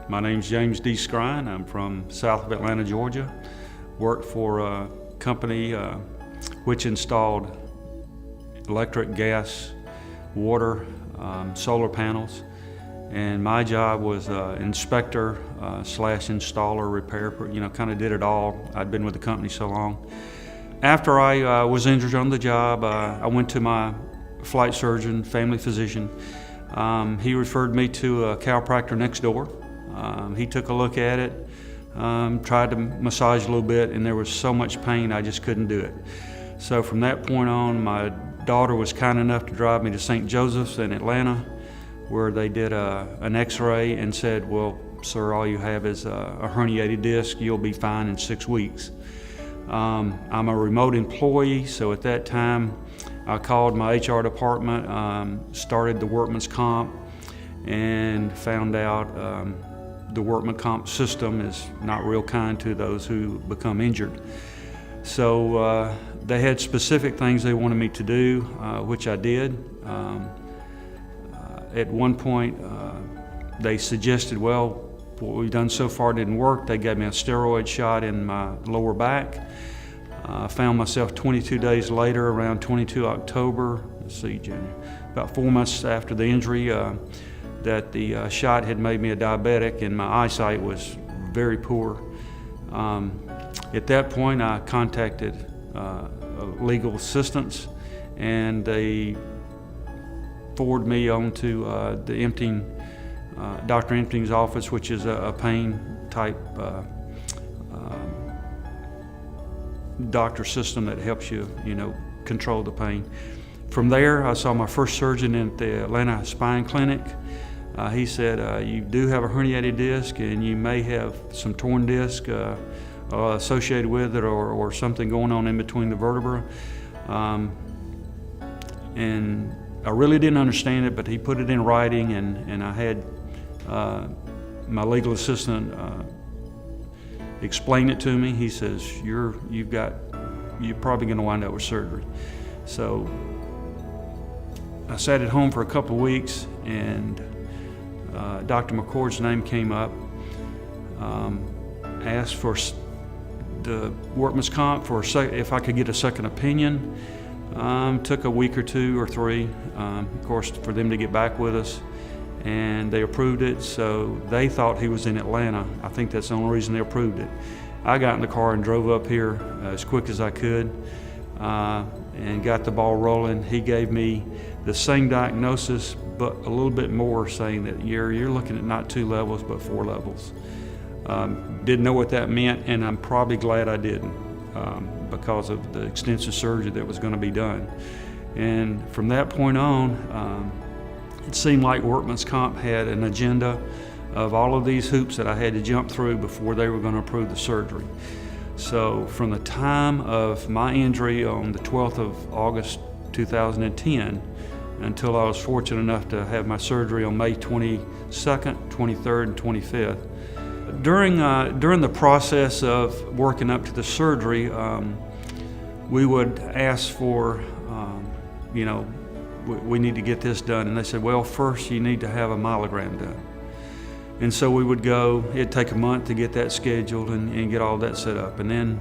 My name's James D. Scrine. I'm from south of Atlanta, Georgia. Worked for a company which installed electric, gas, water, solar panels. And my job was inspector slash installer, repair, kind of did it all. I'd been with the company so long. After I was injured on the job, I went to my flight surgeon, family physician. He referred me to a chiropractor next door. He took a look at it, tried to massage a little bit, and there was so much pain I just couldn't do it. So from that point on, my daughter was kind enough to drive me to St. Joseph's in Atlanta, where they did an x-ray and said, well, sir, all you have is a herniated disc. You'll be fine in 6 weeks. I'm a remote employee, so at that time I called my HR department, started the workman's comp, and found out the workman's comp system is not real kind to those who become injured. So they had specific things they wanted me to do, which I did. At one point, they suggested, well, what we've done so far didn't work. They gave me a steroid shot in my lower back. I found myself 22 days later, around 22 October, about 4 months after the injury, that the shot had made me a diabetic and my eyesight was very poor. At that point, I contacted legal assistance, and they forwarded me on to Dr. Empting's office, which is a pain type doctor system that helps you, control the pain. From there, I saw my first surgeon at the Atlanta Spine Clinic. He said, you do have a herniated disc and you may have some torn disc associated with it, or something going on in between the vertebrae. And I really didn't understand it, but he put it in writing, and I had my legal assistant explain it to me. He says, you're probably going to wind up with surgery. So I sat at home for a couple of weeks, and Dr. McCord's name came up. Asked for the workman's comp if I could get a second opinion. Took a week or 2 or 3, of course, for them to get back with us, and they approved it. So they thought he was in Atlanta. I think that's the only reason they approved it. I got in the car and drove up here as quick as I could, and got the ball rolling. He gave me the same diagnosis, but a little bit more, saying that you're looking at not 2 levels, but 4 levels. Didn't know what that meant, and I'm probably glad I didn't, because of the extensive surgery that was going to be done. And from that point on, it seemed like workman's comp had an agenda of all of these hoops that I had to jump through before they were going to approve the surgery. So from the time of my injury on the 12th of August 2010 until I was fortunate enough to have my surgery on May 22nd, 23rd, and 25th. During the process of working up to the surgery, we would ask for, we need to get this done. And they said, well, first you need to have a myelogram done. And so we would go, it'd take a month to get that scheduled and get all that set up. And then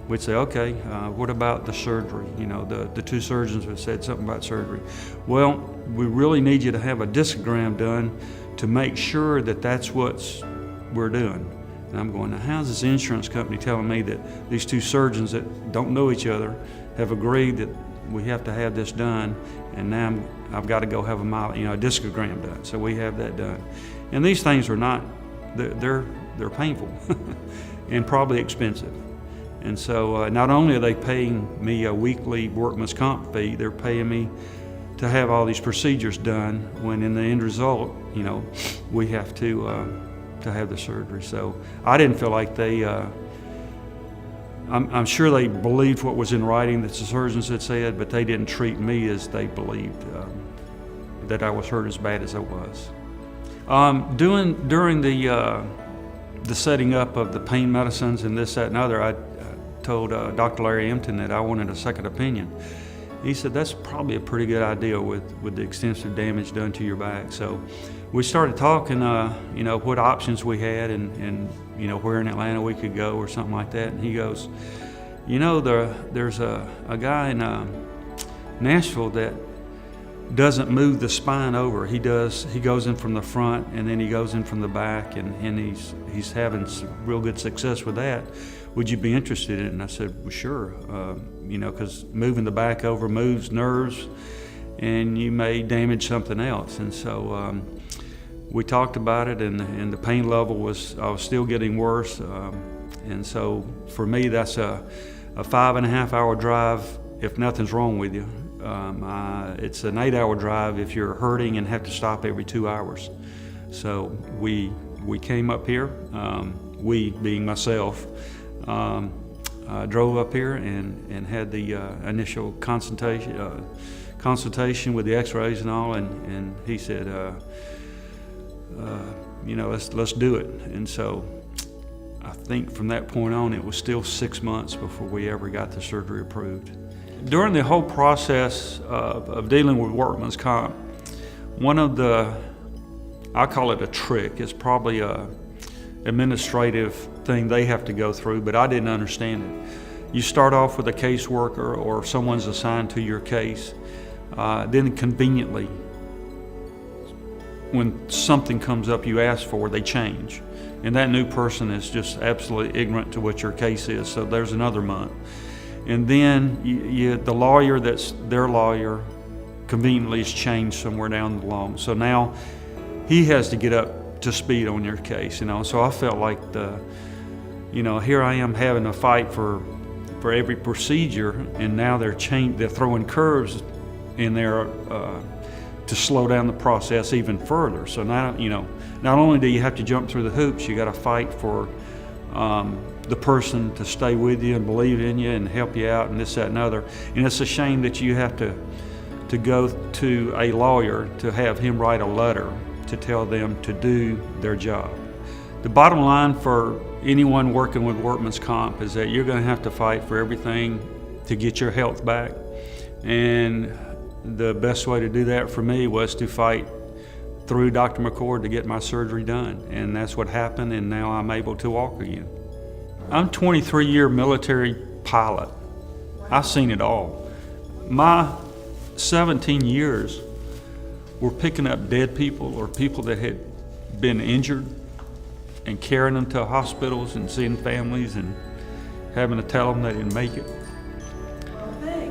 we'd say, okay, what about the surgery? The 2 surgeons had said something about surgery. Well, we really need you to have a discogram done to make sure that that's what we're doing. And I'm going, now how's this insurance company telling me that these 2 surgeons that don't know each other have agreed that we have to have this done, and now I've got to go have a discogram done. So we have that done. And these things are not, they're painful and probably expensive. And so not only are they paying me a weekly workman's comp fee, they're paying me to have all these procedures done, when in the end result, we have to have the surgery. So I didn't feel like they, I'm sure they believed what was in writing that the surgeons had said, but they didn't treat me as they believed that I was hurt as bad as I was. During the setting up of the pain medicines and this, that, and other, I told Dr. Larry Empting that I wanted a second opinion. He said, that's probably a pretty good idea with the extensive damage done to your back. So we started talking, you know, what options we had and you know, where in Atlanta we could go or something like that. And he goes, you know, there's a guy in Nashville that doesn't move the spine over. He goes in from the front and then he goes in from the back, and he's having some real good success with that. Would you be interested in it? And I said, well, sure. You know, because moving the back over moves nerves and you may damage something else. And so we talked about it, and the pain level I was still getting worse. And so for me, that's a 5.5 hour drive if nothing's wrong with you. It's an 8 hour drive if you're hurting and have to stop every 2 hours. So we came up here, we being myself, drove up here and had the initial consultation with the x-rays and all, and he said, you know, let's do it. And so I think from that point on, it was still 6 months before we ever got the surgery approved. During the whole process of dealing with workman's comp, one of I call it a trick, it's probably a administrative thing they have to go through, but I didn't understand it. You start off with a caseworker or someone's assigned to your case, then conveniently, when something comes up you ask for, they change. And that new person is just absolutely ignorant to what your case is, so there's another month. And then the lawyer that's their lawyer conveniently is changed somewhere down the line. So now he has to get up to speed on your case, you know. So I felt like you know, here I am having a fight for every procedure, and now they're throwing curves in there to slow down the process even further. So now, you know, not only do you have to jump through the hoops, you got to fight for the person to stay with you and believe in you and help you out and this, that, and other. And it's a shame that you have to go to a lawyer to have him write a letter to tell them to do their job. The bottom line for anyone working with workman's comp is that you're going to have to fight for everything to get your health back. And the best way to do that for me was to fight through Dr. McCord to get my surgery done. And that's what happened, and now I'm able to walk again. I'm a 23-year military pilot. I've seen it all. My 17 years were picking up dead people or people that had been injured and carrying them to hospitals and seeing families and having to tell them they didn't make it.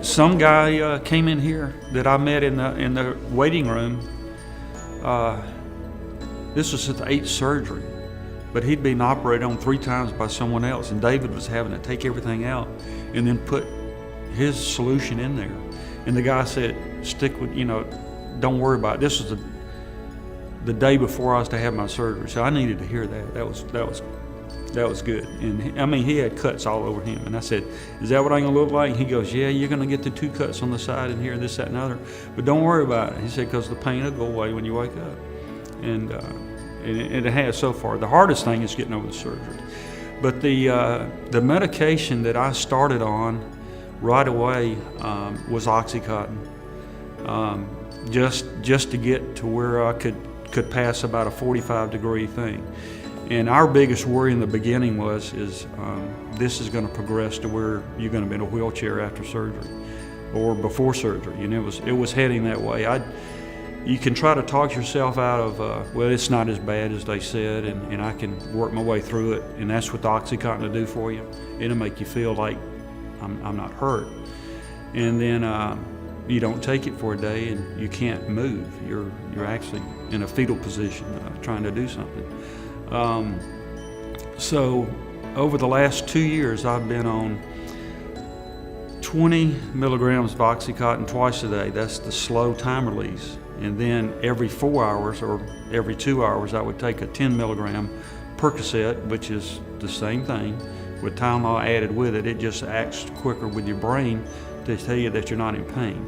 Some guy came in here that I met in the waiting room. This was his 8th surgery, but he'd been operated on 3 times by someone else, and David was having to take everything out and then put his solution in there. And the guy said, stick with, you know, don't worry about it. This was the day before I was to have my surgery, so I needed to hear that. That was good. And I mean, he had cuts all over him, and I said, is that what I'm gonna look like? And he goes, yeah, you're gonna get the 2 cuts on the side and here, this, that, and other, but don't worry about it. He said, because the pain will go away when you wake up. And it has so far. The hardest thing is getting over the surgery. But the medication that I started on right away was Oxycontin, just to get to where I could pass about a 45-degree thing. And our biggest worry in the beginning is this is going to progress to where you're going to be in a wheelchair after surgery or before surgery. And it was heading that way. You can try to talk yourself out of, well, it's not as bad as they said, and I can work my way through it. And that's what the Oxycontin will do for you. It'll make you feel like I'm not hurt. And then you don't take it for a day and you can't move. You're actually in a fetal position trying to do something. So over the last 2 years, I've been on 20 milligrams of Oxycontin twice a day. That's the slow time release. And then every 4 hours or every 2 hours, I would take a 10 milligram Percocet, which is the same thing, with Tylenol added with it. It just acts quicker with your brain to tell you that you're not in pain.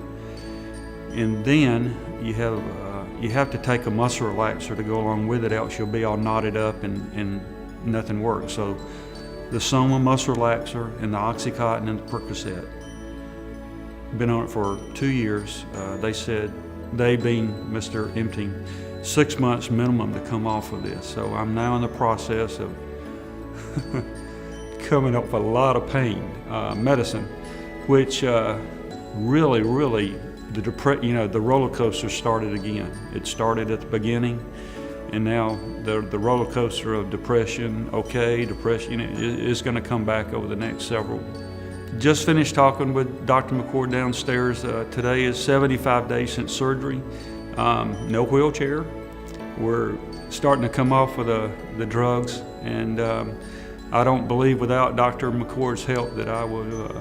And then you have to take a muscle relaxer to go along with it, else you'll be all knotted up and nothing works. So the Soma muscle relaxer and the Oxycontin and the Percocet. Been on it for 2 years. They said, they being Mr. Empting, 6 months minimum to come off of this. So I'm now in the process of coming up with a lot of pain medicine, which really the roller coaster started again. It started at the beginning, and now the roller coaster of depression is going to come back over the next several. Just finished talking with Dr. McCord downstairs. Today is 75 days since surgery. No wheelchair. We're starting to come off of the drugs, and I don't believe without Dr. McCord's help that I would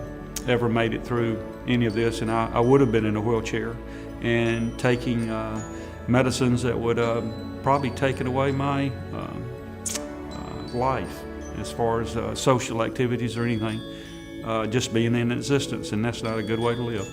ever made it through any of this, and I would have been in a wheelchair and taking medicines that would probably taken away my life as far as social activities or anything, just being in existence, and that's not a good way to live.